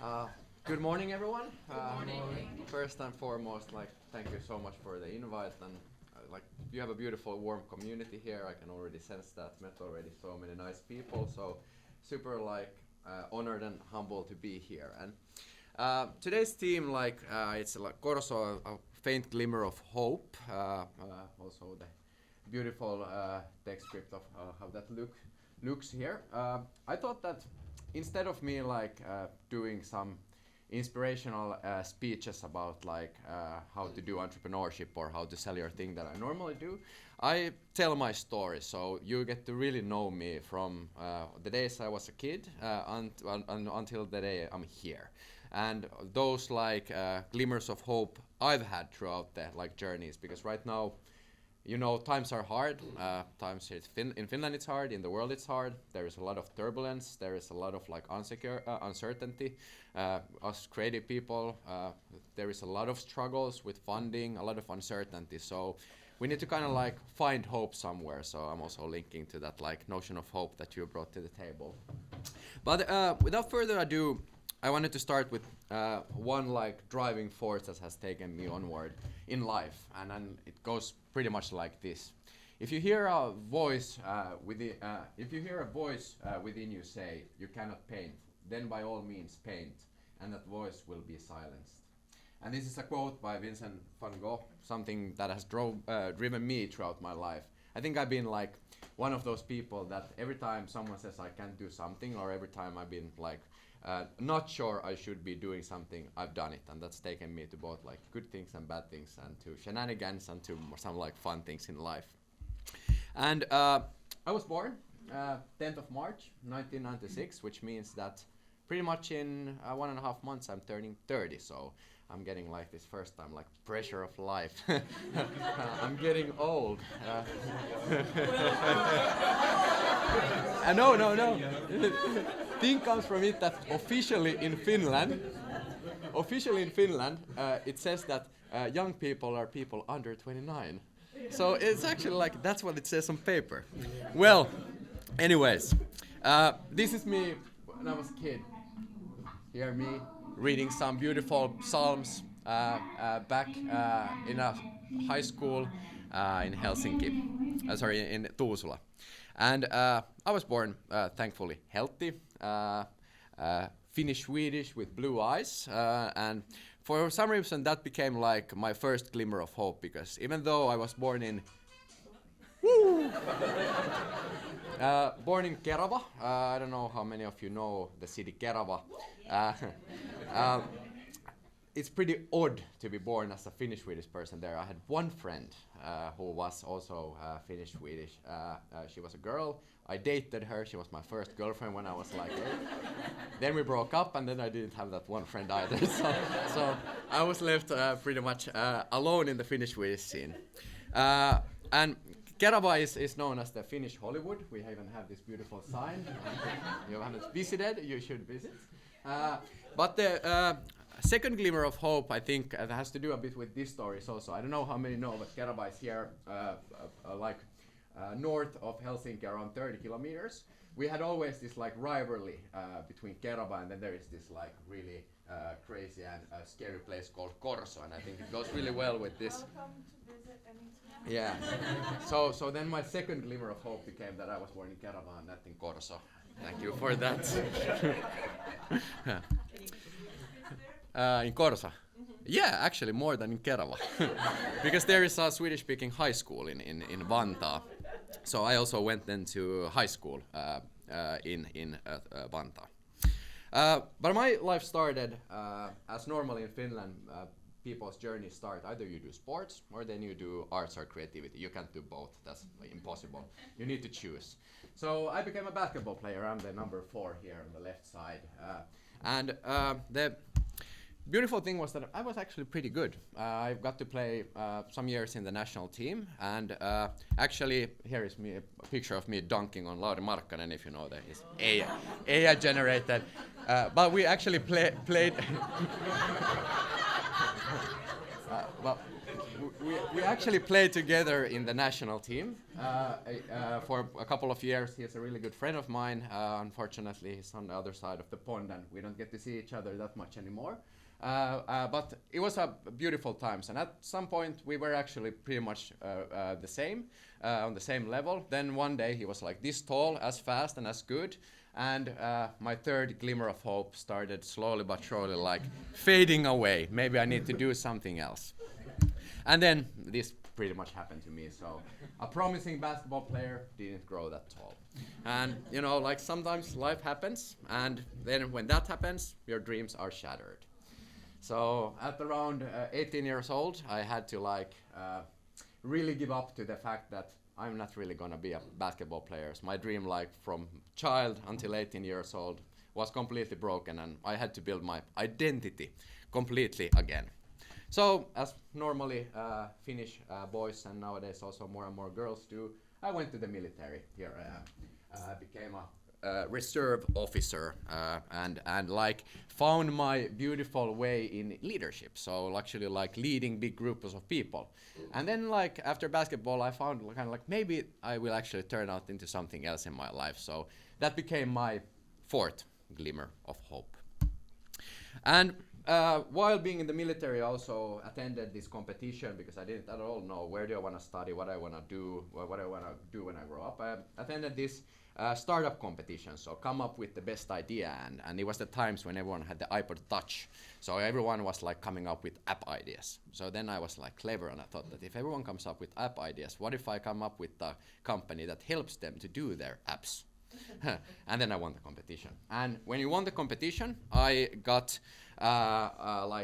Uh, Good morning, everyone. Good morning. First and foremost, thank you so much for the invite, and you have a beautiful, warm community here. I can already sense that. Met already so many nice people. So, super honored and humbled to be here. And today's theme, it's like Corso, a faint glimmer of hope. Also the beautiful text script of how that looks here. I thought that instead of me doing some inspirational speeches about how to do entrepreneurship or how to sell your thing that I normally do, I tell my story, so you get to really know me from the days I was a kid until the day I'm here, and those glimmers of hope I've had throughout the journeys, because right now, you know, times are hard. In Finland it's hard. In the world it's hard. There is a lot of turbulence. There is a lot of uncertainty. Us creative people, there is a lot of struggles with funding, a lot of uncertainty. So we need to kind of find hope somewhere. So I'm also linking to that notion of hope that you brought to the table. But without further ado, I wanted to start with one driving force that has taken me onward in life, and then it goes pretty much like this: if you hear a voice within you say you cannot paint, then by all means paint, and that voice will be silenced. And this is a quote by Vincent van Gogh, something that has driven me throughout my life. I think I've been one of those people that every time someone says I can't do something, or every time I've been not sure I should be doing something, I've done it, and that's taken me to both good things and bad things, and to shenanigans and to some fun things in life. And I was born 10th of March 1996, which means that pretty much in 1.5 months I'm turning 30, so I'm getting this first time pressure of life. I'm getting old. No. Thing comes from it that officially in Finland, it says that young people are people under 29. So it's actually that's what it says on paper. Well, anyways, this is me when I was a kid. Hear me reading some beautiful psalms back in a high school in Helsinki. In Tuusula. And I was born, thankfully, healthy, Finnish-Swedish with blue eyes, and for some reason that became my first glimmer of hope, because even though I was born in Kerava, I don't know how many of you know the city Kerava. It's pretty odd to be born as a Finnish-Swedish person there. I had one friend who was also Finnish-Swedish. She was a girl. I dated her. She was my first girlfriend when I was 8. Then we broke up, and then I didn't have that one friend either. So I was left pretty much alone in the Finnish-Swedish scene. And Kerava is known as the Finnish Hollywood. We even have this beautiful sign. If you haven't visited, you should visit. But the second glimmer of hope, I think, that has to do a bit with this story also. I don't know how many know, but Kerava is here, north of Helsinki, around 30 kilometers. We had always this rivalry between Kerava, and then there is this really crazy and scary place called Corso, and I think it goes really well with this. Welcome to visit anytime. Yeah. So then my second glimmer of hope became that I was born in Kerava and not in Corso. Thank you for that. In Corso? Yeah, actually more than in Kerava. Because there is a Swedish-speaking high school in Vantaa. So I also went then to high school in Vantaa. But my life started as normally in Finland. People's journey start either you do sports or then you do arts or creativity. You can't do both. That's impossible. You need to choose. So I became a basketball player. I'm the number 4 here on the left side. And the beautiful thing was that I was actually pretty good. I got to play some years in the national team, and actually here is a picture of me dunking on Lauri Markkanen, if you know that. It's AI generated. But we actually played we actually played together in the national team for a couple of years. He's a really good friend of mine. Unfortunately, he's on the other side of the pond, and we don't get to see each other that much anymore. But it was a beautiful times, and at some point we were actually pretty much the same, on the same level. Then one day he was like this tall, as fast and as good, and my third glimmer of hope started slowly but surely like fading away. Maybe I need to do something else. And then this pretty much happened to me. So a promising basketball player didn't grow that tall. And you know, like sometimes life happens, and then when that happens, your dreams are shattered. So at around 18 years old, I had to really give up to the fact that I'm not really gonna be a basketball player. So my dream, like from child until 18 years old, was completely broken, and I had to build my identity completely again. So as normally Finnish boys, and nowadays also more and more girls do, I went to the military. Here I am. Became a reserve officer and like found my beautiful way in leadership. So actually like leading big groups of people. And then like after basketball, I found kind of like maybe I will actually turn out into something else in my life. So that became my fourth glimmer of hope. And while being in the military, I also attended this competition because I didn't at all know where do I want to study, what I want to do, what I want to do when I grow up. I attended this startup competition, so come up with the best idea, and it was the times when everyone had the iPod Touch, so everyone was like coming up with app ideas. So then I was like clever, and I thought that if everyone comes up with app ideas, what if I come up with a company that helps them to do their apps? And then I won the competition. And when you won the competition, I got a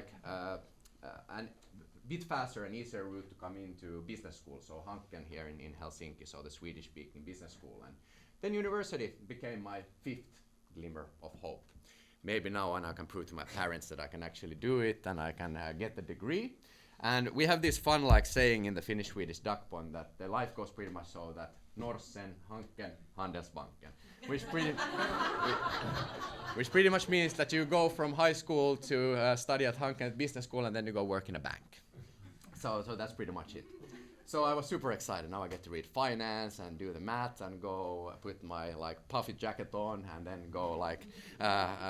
bit faster and easier route to come into business school, so Hanken here in Helsinki, so the Swedish-speaking business school. And then university became my fifth glimmer of hope. Maybe now I can prove to my parents that I can actually do it, and I can get the degree. And we have this fun like saying in the Finnish-Swedish duck pond that the life goes pretty much so that Norsen, Hanken, Handelsbanken, which pretty much means that you go from high school to study at Hanken business school, and then you go work in a bank. So that's pretty much it. So I was super excited. Now I get to read finance and do the math and go put my like puffy jacket on and then go like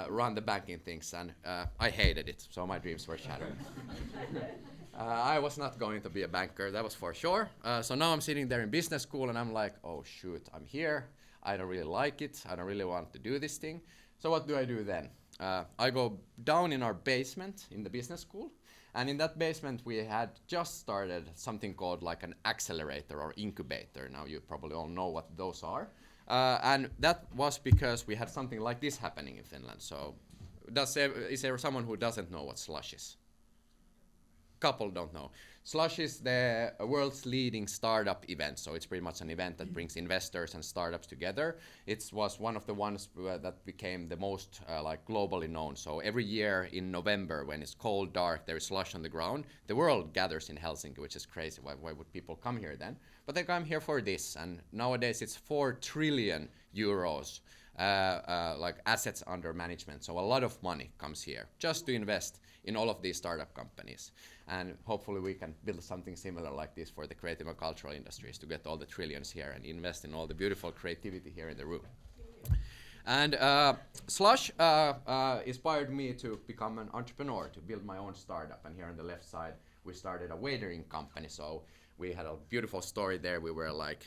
run the banking things. And I hated it. So my dreams were shattered. I was not going to be a banker, that was for sure. So now I'm sitting there in business school and I'm like, oh shoot, I'm here. I don't really like it. I don't really want to do this thing. So what do I do then? I go down in our basement in the business school. And in that basement, we had just started something called like an accelerator or incubator. Now you probably all know what those are. And that was because we had something like this happening in Finland. So is there someone who doesn't know what Slush is? Couple don't know. Slush is the world's leading startup event, so it's pretty much an event that brings investors and startups together. It was one of the ones that became the most like globally known. So every year in November, when it's cold, dark, there is slush on the ground. The world gathers in Helsinki, which is crazy. Why would people come here then? But they come here for this, and nowadays it's 4 trillion euros like assets under management. So a lot of money comes here just to invest in all of these startup companies. And hopefully we can build something similar like this for the creative and cultural industries to get all the trillions here and invest in all the beautiful creativity here in the room. And Slush inspired me to become an entrepreneur, to build my own startup. And here on the left side, we started a waitering company. So we had a beautiful story there. We were like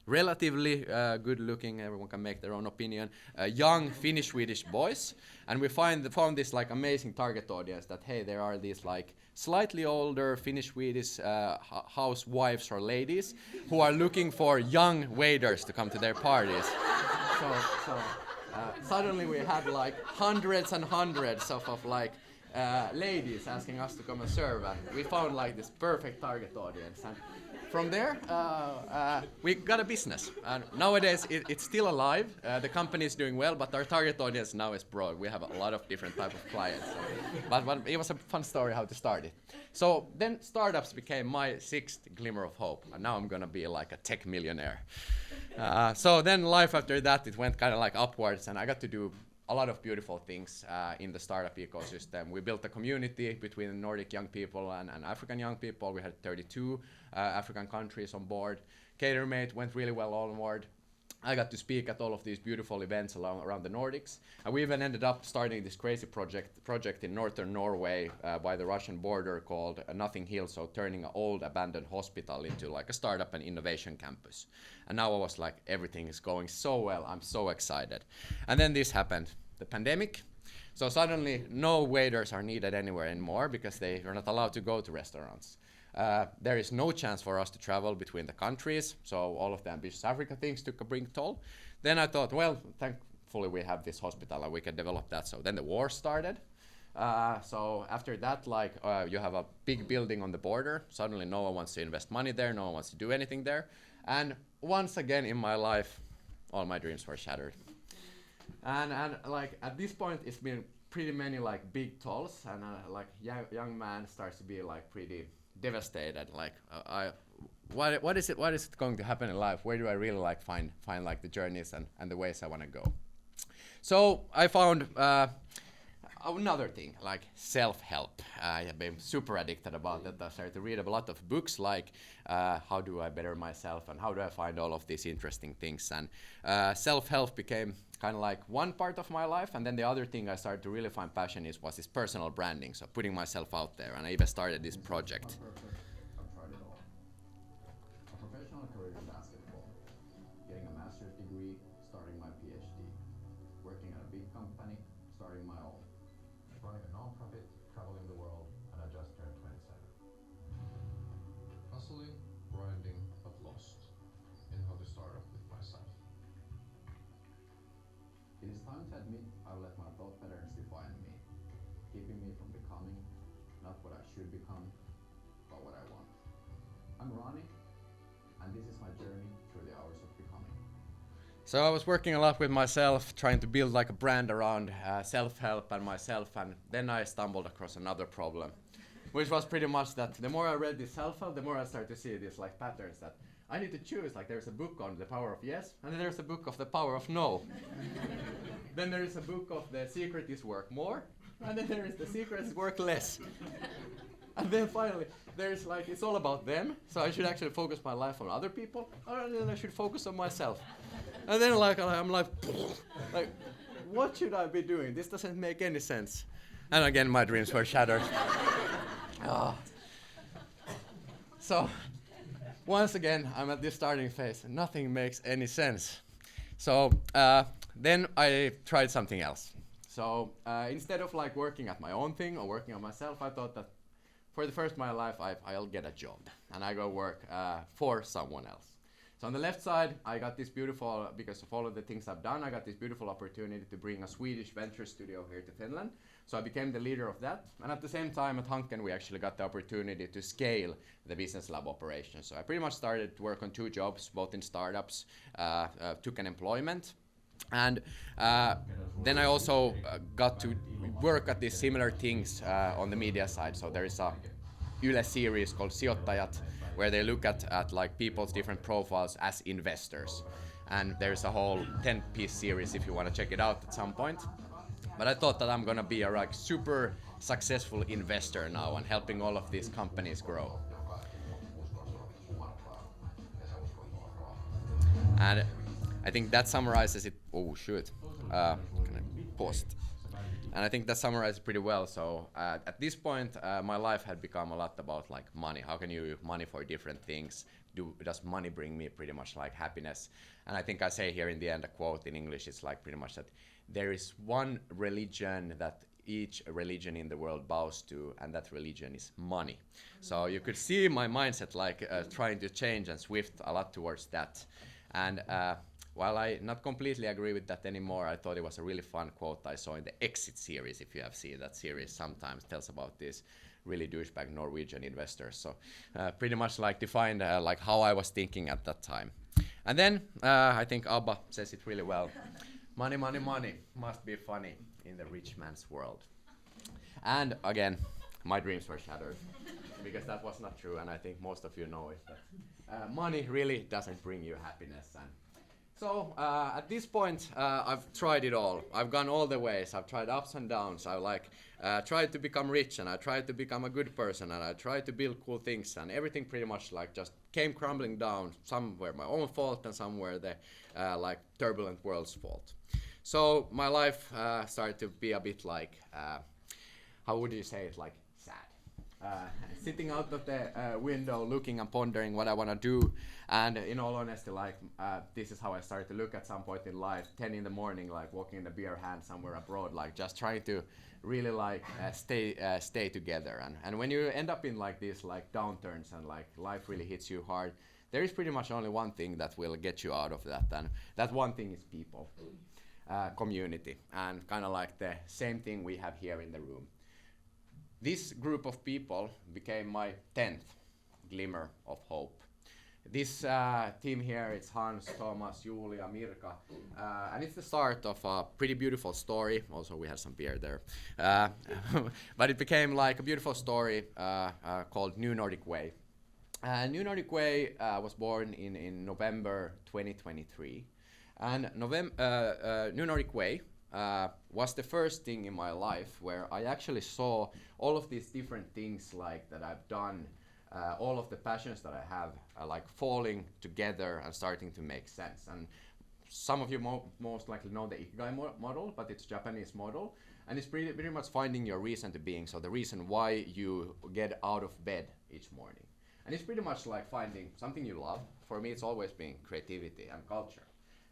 relatively good looking, everyone can make their own opinion, young Finnish-Swedish boys. And we found this like amazing target audience that, hey, there are these like slightly older Finnish-Swedish housewives or ladies who are looking for young waiters to come to their parties. So suddenly we had like hundreds and hundreds of like ladies asking us to come and serve, and we found like this perfect target audience. And from there, we got a business. And nowadays, it's still alive. The company is doing well, but our target audience now is broad. We have a lot of different type of clients. So. But it was a fun story how to start it. So then startups became my sixth glimmer of hope. And now I'm going to be like a tech millionaire. So then life after that, it went kind of like upwards. And I got to do a lot of beautiful things in the startup ecosystem. We built a community between Nordic young people and African young people. We had 32 African countries on board. CaterMate went really well onward. I got to speak at all of these beautiful events around the Nordics. And we even ended up starting this crazy project in northern Norway by the Russian border called Nothing Hill, so turning an old abandoned hospital into like a startup and innovation campus. And now I was like, everything is going so well, I'm so excited. And then this happened, the pandemic. So suddenly no waiters are needed anywhere anymore because they are not allowed to go to restaurants. There is no chance for us to travel between the countries, so all of the ambitious Africa things took a big toll. Then I thought, well, thankfully we have this hospital and we can develop that. So then the war started. So after that, like you have a big building on the border. Suddenly no one wants to invest money there, no one wants to do anything there. And once again in my life, all my dreams were shattered. And like at this point, it's been pretty many like big tolls, and like young man starts to be like pretty devastated. Like what is it going to happen in life? Where do I really like find like the journeys and the ways I want to go? So I found another thing, like self-help. I have been super addicted about that. I started to read a lot of books like how do I better myself and how do I find all of these interesting things. And self-help became kind of like one part of my life. And then the other thing I started to really find passion was this personal branding. So putting myself out there. And I even started this project. I've tried it all. A professional career in basketball, getting a master's degree, starting my PhD, working at a big company, starting my own, running a non-profit, traveling the world, and I just turned 27. Hustling, grinding, but lost in how to start up with myself. It is time to admit I've let my thought patterns define me, keeping me from becoming not what I should become, but what I want. I'm Ronny, and this is my journey through the hours of becoming. So I was working a lot with myself, trying to build like a brand around self-help and myself, and then I stumbled across another problem, which was pretty much that the more I read this self-help, the more I started to see these like patterns that I need to choose. Like there's a book on the power of yes, and then there's a book of the power of no. Then there is a book of the secret is work more, and then there is the secret is work less. And then finally, there's like, it's all about them, so I should actually focus my life on other people, or then I should focus on myself. And then like, I'm like, what should I be doing? This doesn't make any sense. And again, my dreams were shattered. So, once again, I'm at this starting phase, and nothing makes any sense. So, then I tried something else. So, instead of like working at my own thing or working on myself, I thought that for the first of my life, I'll get a job and I go work for someone else. So on the left side, I got this beautiful, because of all of the things I've done, I got this beautiful opportunity to bring a Swedish venture studio here to Finland. So I became the leader of that. And at the same time at Hanken, we actually got the opportunity to scale the business lab operation. So I pretty much started to work on 2 jobs, both in startups, took an employment. And then I also got to work at these similar things on the media side. So there is a Yle series called Sijoittajat, where they look at like people's different profiles as investors. And there's a whole 10-piece series if you want to check it out at some point. But I thought that I'm gonna be a like super successful investor now and helping all of these companies grow. And I think that summarizes it. Oh shoot, can I post? And I think that summarizes it pretty well. So at this point, my life had become a lot about like money. How can you use money for different things? Does money bring me pretty much like happiness? And I think I say here in the end a quote in English. It's like pretty much that there is one religion that each religion in the world bows to, and that religion is money. So you could see my mindset like trying to change and shift a lot towards that. And while I not completely agree with that anymore, I thought it was a really fun quote I saw in the Exit series. If you have seen that series, sometimes tells about these really douchebag Norwegian investors. So pretty much like defined like how I was thinking at that time. And then I think Abba says it really well. Money, money, money must be funny in the rich man's world. And again, my dreams were shattered because that was not true. And I think most of you know it. That money really doesn't bring you happiness. And So at this point, I've tried it all. I've gone all the ways. I've tried ups and downs. I tried to become rich, and I tried to become a good person, and I tried to build cool things, and everything pretty much like just came crumbling down. Somewhere my own fault, and somewhere the like turbulent world's fault. So my life started to be a bit like, how would you say it, like sad. Sitting out of the window, looking and pondering what I want to do, and in all honesty, like this is how I started to look at some point in life, 10 in the morning, like walking in a beer hand somewhere abroad, like just trying to really like stay together. And when you end up in like these like downturns and like life really hits you hard, there is pretty much only one thing that will get you out of that, and that one thing is people, community, and kind of like the same thing we have here in the room. This group of people became my 10th glimmer of hope. This team here, it's Hans, Thomas, Julia, Mirka, and it's the start of a pretty beautiful story. Also, we had some beer there. But it became like a beautiful story called New Nordic Way. New Nordic Way was born in November 2023. And New Nordic Way was the first thing in my life where I actually saw all of these different things like that I've done, all of the passions that I have like falling together and starting to make sense. And some of you most likely know the Ikigai model, but it's a Japanese model, and it's pretty much finding your reason to being, so the reason why you get out of bed each morning. And it's pretty much like finding something you love. For me, it's always been creativity and culture.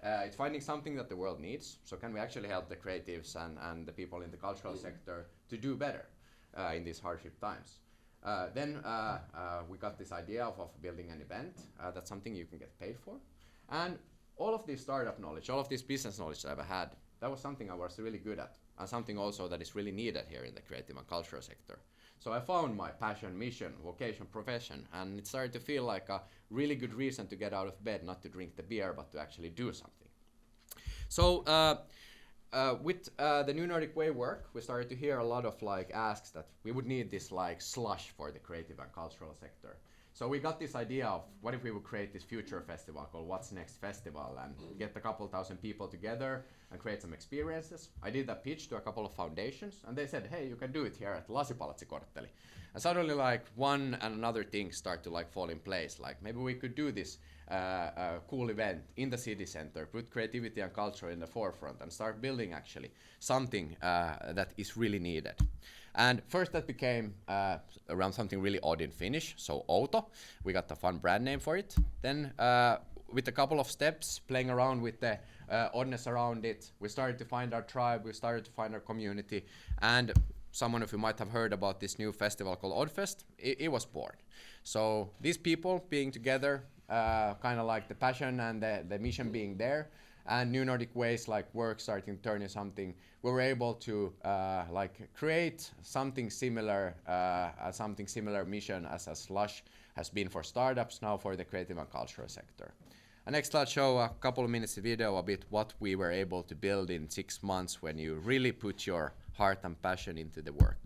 It's finding something that the world needs, so can we actually help the creatives and the people in the cultural sector to do better in these hardship times. Then we got this idea of building an event. That's something you can get paid for. And all of this startup knowledge, all of this business knowledge that I've had, that was something I was really good at, and something also that is really needed here in the creative and cultural sector. So I found my passion, mission, vocation, profession, and it started to feel like a really good reason to get out of bed, not to drink the beer, but to actually do something. So with the New Nordic Way work, we started to hear a lot of like asks that we would need this like slush for the creative and cultural sector. So we got this idea of what if we would create this future festival called What's Next Festival and get a couple thousand people together and create some experiences. I did a pitch to a couple of foundations, and they said, hey, you can do it here at Lasipalatsi-kortteli. And suddenly like one and another thing start to like fall in place. Like maybe we could do this cool event in the city center, put creativity and culture in the forefront, and start building actually something that is really needed. And first that became around something really odd in Finnish, so Outo. We got a fun brand name for it. Then with a couple of steps, playing around with the oddness around it, we started to find our tribe, we started to find our community, and someone of you might have heard about this new festival called Oddfest. It was born. So these people being together, kind of like the passion and the mission being there, and New Nordic Ways like work starting to turn into something, we were able to like create something similar mission as a Slush has been for startups, now for the creative and cultural sector. And next I'll show a couple of minutes video a bit what we were able to build in 6 months when you really put your heart and passion into the work.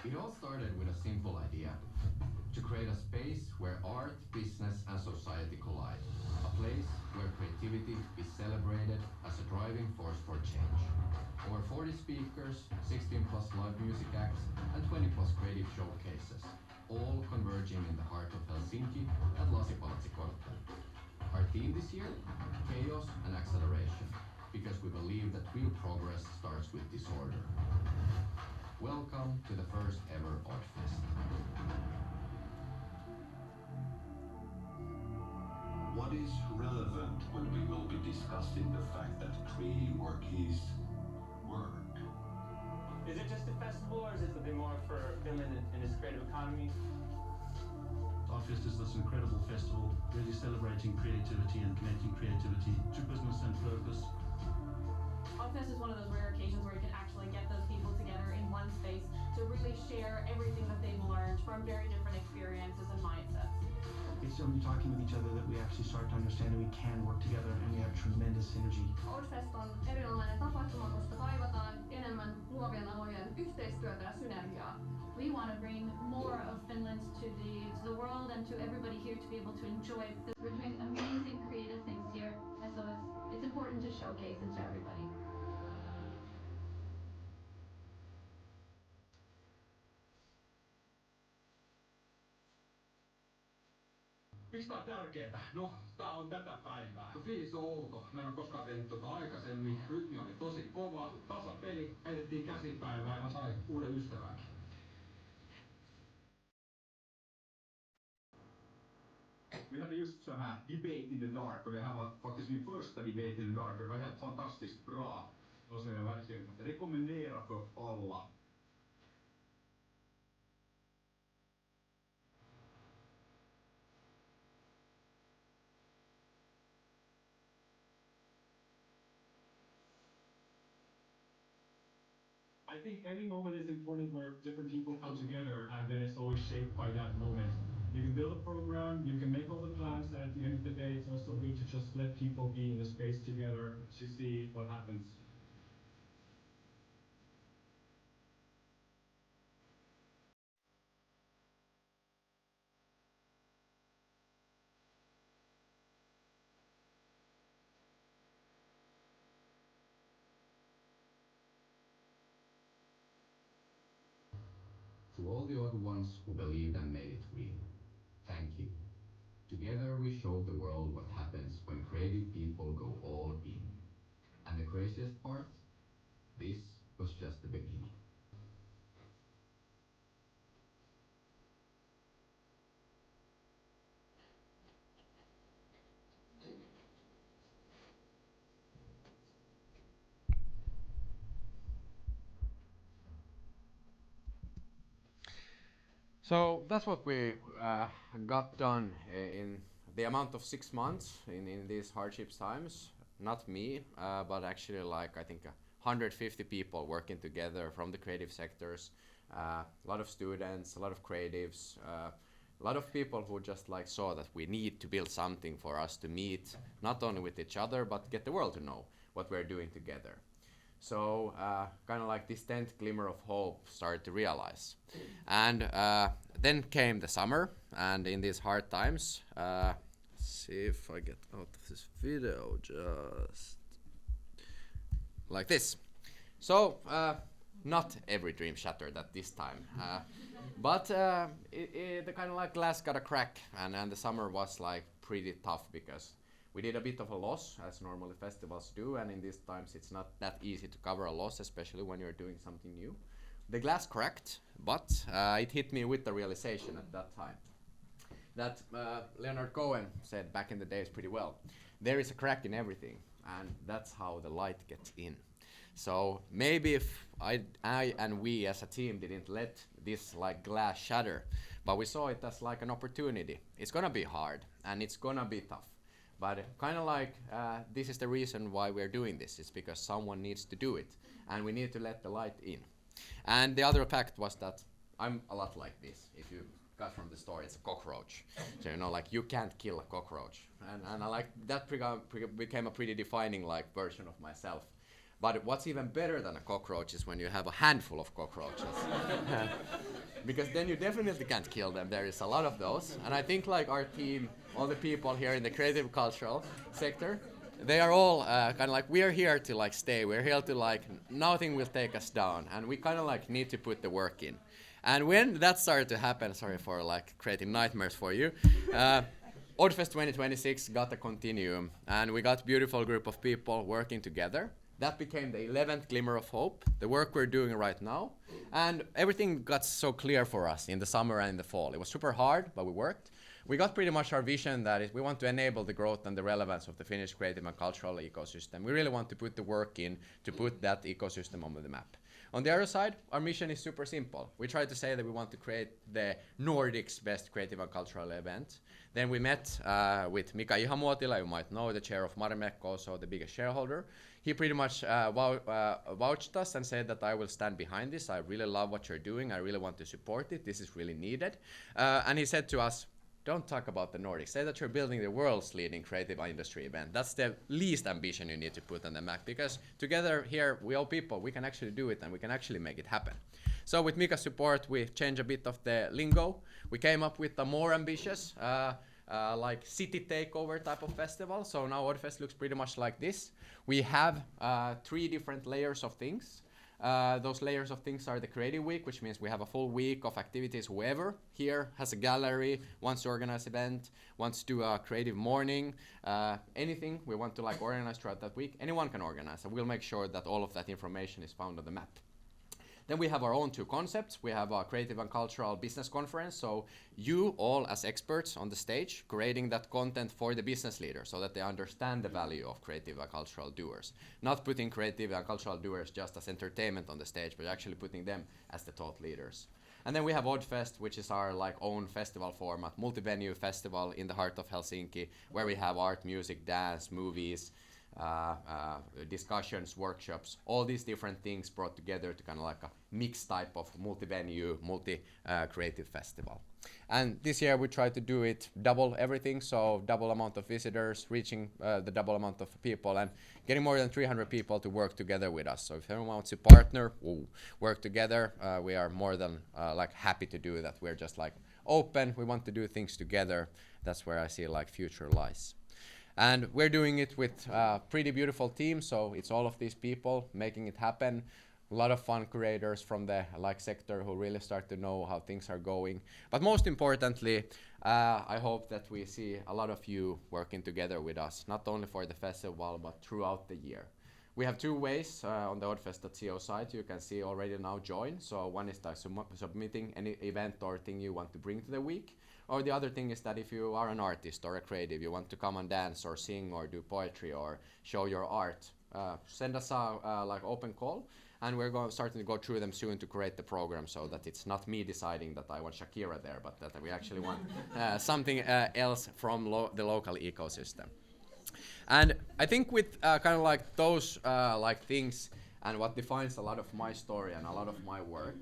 It all started with a simple idea: to create a space where art, business and society collide. A place where creativity is celebrated as a driving force for change. Over 40 speakers, 16 plus live music acts and 20 plus creative showcases, all converging in the heart of Helsinki at Lasipalatsi-kortteli. Our theme this year? Chaos and acceleration, because we believe that real progress starts with disorder. Welcome to the first ever Oddfest. What is relevant when we will be discussing the fact that creative work is work? Is it just a festival, or is it something more for Finland and its creative economy? Oddfest is this incredible festival, really celebrating creativity and connecting creativity to business and purpose. Oddfest is one of those rare occasions where you can actually get those people together in one space to really share everything that they've learned from very different experiences and mindsets. It's only talking with each other that we actually start to understand that we can work together and we have tremendous synergy. Oddfest on erilainen tapahtuma, koska kaivataan enemmän luovien alojen yhteistyötä ja synergiaa. We want to bring more of Finland to the world and to everybody here to be able to enjoy it. We're doing amazing creative things here, and so it's important to showcase it to everybody. Miksi tää on tärkeetä? No, tää on tätä päivää. No fiilis on outo. Mä en oo koskaan tehnyt aikaisemmin. Rytmi oli tosi kova. Tasapeli. Heitettiin käsipäivää ja mä sain uuden ystävänkin. Vi hade just så här debate in the dark och det här var faktiskt min första debate in the dark. Det var helt fantastiskt bra. Och så jag verkligen rekommenderar för alla. I think any moment is important where different people come together and then it's always shaped by that moment. You can build a program, you can make all the plans, and at the end of the day, it's also good to just let people be in the space together to see what happens. To all the other ones who believed and made it real, thank you. Together we showed the world what happens when creative people go all in. And the craziest part? This was just the beginning. So that's what we got done in the amount of 6 months in these hardships times. Not me, but actually like I think 150 people working together from the creative sectors. A lot of students, a lot of creatives, a lot of people who just like saw that we need to build something for us to meet, not only with each other, but get the world to know what we're doing together. So kind of like this 10th glimmer of hope started to realize. And then came the summer, and in these hard times, see if I get out of this video, just like this. So not every dream shattered at this time, but the kind of like glass got a crack, and the summer was like pretty tough because we did a bit of a loss, as normally festivals do, and in these times it's not that easy to cover a loss, especially when you're doing something new. The glass cracked, but it hit me with the realization at that time that Leonard Cohen said back in the days pretty well. There is a crack in everything, and that's how the light gets in. So maybe if I and we as a team didn't let this like glass shatter, but we saw it as like an opportunity. It's gonna be hard, and it's gonna be tough. But kind of like this is the reason why we're doing this. It's because someone needs to do it, and we need to let the light in. And the other fact was that I'm a lot like this. If you got from the story, it's a cockroach. So you know, like you can't kill a cockroach, and I like that became a pretty defining like version of myself. But what's even better than a cockroach is when you have a handful of cockroaches. Because then you definitely can't kill them. There is a lot of those. And I think like our team, all the people here in the creative cultural sector, they are all kind of like, we are here to like stay. We're here to like, nothing will take us down. And we kind of like need to put the work in. And when that started to happen, sorry for like creating nightmares for you, Oddfest 2026 got a continuum. And we got a beautiful group of people working together. That became the 11th glimmer of hope, the work we're doing right now. And everything got so clear for us in the summer and in the fall. It was super hard, but we worked. We got pretty much our vision that is we want to enable the growth and the relevance of the Finnish creative and cultural ecosystem. We really want to put the work in to put that ecosystem on the map. On the other side, our mission is super simple. We try to say that we want to create the Nordic's best creative and cultural event. Then we met with Mika Ihamuotila, you might know, the chair of Marimekko, also the biggest shareholder. He pretty much vouched us and said that I will stand behind this. I really love what you're doing. I really want to support it. This is really needed. And he said to us, don't talk about the Nordics. Say that you're building the world's leading creative industry event. That's the least ambition you need to put on the map, because together here, we all people, we can actually do it and we can actually make it happen. So with Mika's support, we changed a bit of the lingo. We came up with a more ambitious, like city takeover type of festival. So now Oddfest looks pretty much like this. We have 3 different layers of things. Those layers of things are the Creative Week, which means we have a full week of activities. Whoever here has a gallery, wants to organize event, wants to do a creative morning, anything we want to like organize throughout that week, anyone can organize, and we'll make sure that all of that information is found on the map. Then we have our own 2 concepts. We have a creative and cultural business conference. So you all as experts on the stage creating that content for the business leaders so that they understand the value of creative and cultural doers. Not putting creative and cultural doers just as entertainment on the stage, but actually putting them as the thought leaders. And then we have Oddfest, which is our like own festival format, multi-venue festival in the heart of Helsinki, where we have art, music, dance, movies, discussions, workshops, all these different things brought together to kind of like a mixed type of multi-venue, multi-creative festival. And this year we tried to do it double everything, so double amount of visitors, reaching the double amount of people, and getting more than 300 people to work together with us. So if anyone wants to partner, work together, we are more than like happy to do that. We're just like open, we want to do things together. That's where I see like future lies. And we're doing it with a pretty beautiful team, so it's all of these people making it happen. A lot of fun creators from the like sector who really start to know how things are going. But most importantly, I hope that we see a lot of you working together with us, not only for the festival, but throughout the year. We have 2 ways on the oddfest.co site. You can see already now join. So one is like submitting any event or thing you want to bring to the week. Or the other thing is that if you are an artist or a creative, you want to come and dance or sing or do poetry or show your art, send us a like open call, and we're starting to go through them soon to create the program so that it's not me deciding that I want Shakira there, but that we actually want something else from the local ecosystem. And I think with kind of like those like things and what defines a lot of my story and a lot of my work,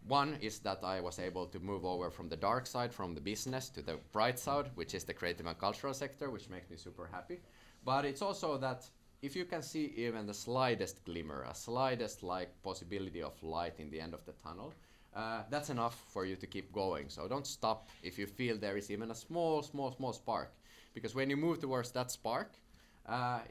one is that I was able to move over from the dark side, from the business, to the bright side, which is the creative and cultural sector, which makes me super happy. But it's also that if you can see even the slightest glimmer, a slightest like possibility of light in the end of the tunnel, that's enough for you to keep going. So don't stop if you feel there is even a small spark. Because when you move towards that spark,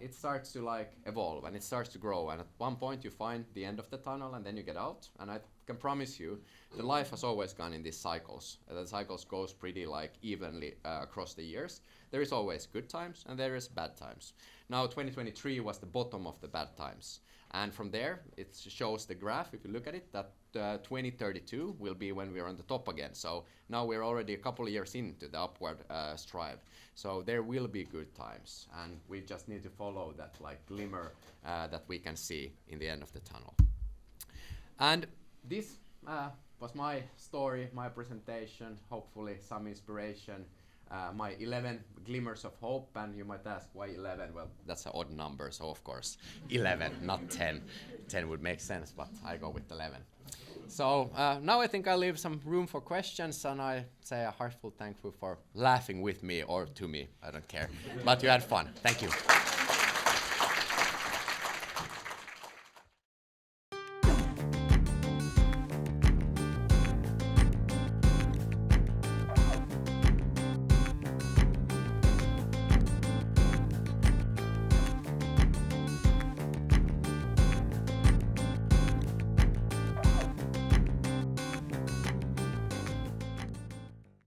it starts to like evolve and it starts to grow, and at one point you find the end of the tunnel and then you get out. And I can promise you the life has always gone in these cycles. The cycles goes pretty like evenly across the years. There is always good times and there is bad times. Now 2023 was the bottom of the bad times, and from there it shows the graph, if you look at it, that 2032 will be when we're on the top again. So now we're already a couple of years into the upward stride. So there will be good times, and we just need to follow that like glimmer that we can see in the end of the tunnel. And this was my story, my presentation, hopefully some inspiration, my 11 glimmers of hope. And you might ask, why 11? Well, that's an odd number, so of course 11, not 10. 10 would make sense, but I go with 11. So now I think I'll leave some room for questions, and I say a heartfelt thank you for laughing with me or to me, I don't care. But you had fun. Thank you.